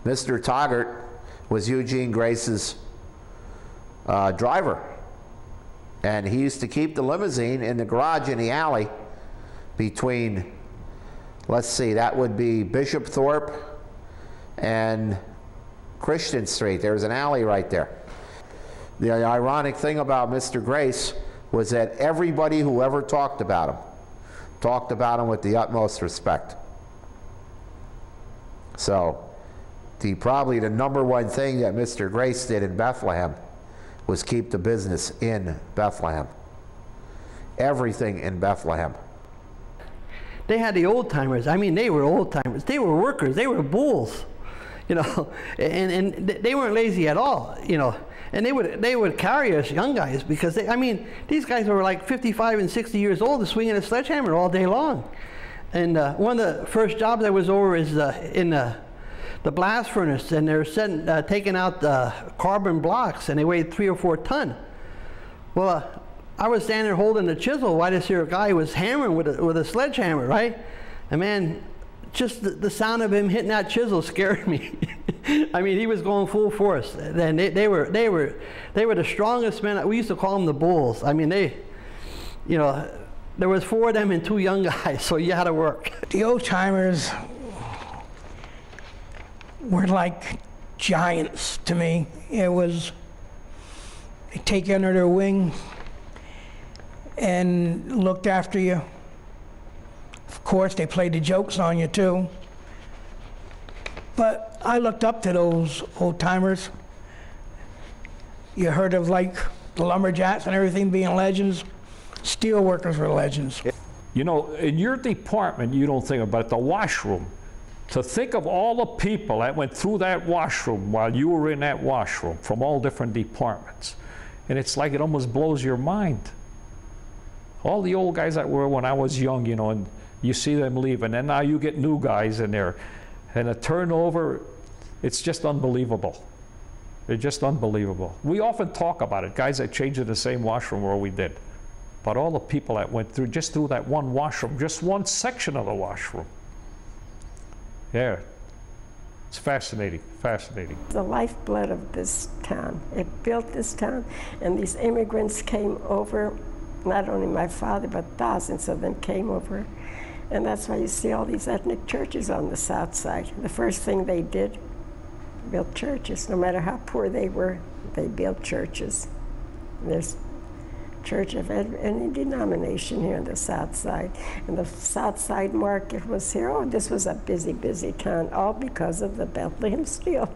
Mr. Toggart was Eugene Grace's driver. And he used to keep the limousine in the garage in the alley between, let's see, that would be Bishop Thorpe and Christian Street. There's an alley right there. The ironic thing about Mr. Grace was that everybody who ever talked about him with the utmost respect. So, probably the #1 thing that Mr. Grace did in Bethlehem was keep the business in Bethlehem. Everything in Bethlehem. They had the old timers. I mean, they were old timers. They were workers. They were bulls, you know, and they weren't lazy at all, you know. And they would carry us young guys because I mean, these guys were like 55 and 60 years old, swinging a sledgehammer all day long. And one of the first jobs I was over is in the blast furnace, and they're taking out the carbon blocks, and they weighed 3 or 4 tons. Well, I was standing there holding the chisel while this here guy was hammering with a sledgehammer, right? And man, just the sound of him hitting that chisel scared me. I mean, he was going full force, and they were the strongest men. We used to call them the bulls. I mean, you know, there was 4 of them and 2 young guys, so you had to work. The old timers were like giants to me. It was, they take you under their wing and looked after you. Of course, they played the jokes on you too. But I looked up to those old timers. You heard of like the lumberjacks and everything being legends. Steelworkers were legends. You know, in your department, you don't think about it, the washroom. To think of all the people that went through that washroom while you were in that washroom from all different departments. And it's like it almost blows your mind. All the old guys that were when I was young, you know, and you see them leave, and then now you get new guys in there. And a turnover, it's just unbelievable. It's just unbelievable. We often talk about it, guys that changed in the same washroom where we did. But all the people that went through, just through that one washroom, just one section of the washroom. Yeah, it's fascinating, fascinating. The lifeblood of this town. It built this town, and these immigrants came over, not only my father, but thousands of them came over. And that's why you see all these ethnic churches on the south side. The first thing they did, built churches. No matter how poor they were, they built churches. There's church of any denomination here on the south side. And the south side market was here. Oh, this was a busy, busy town, all because of the Bethlehem Steel.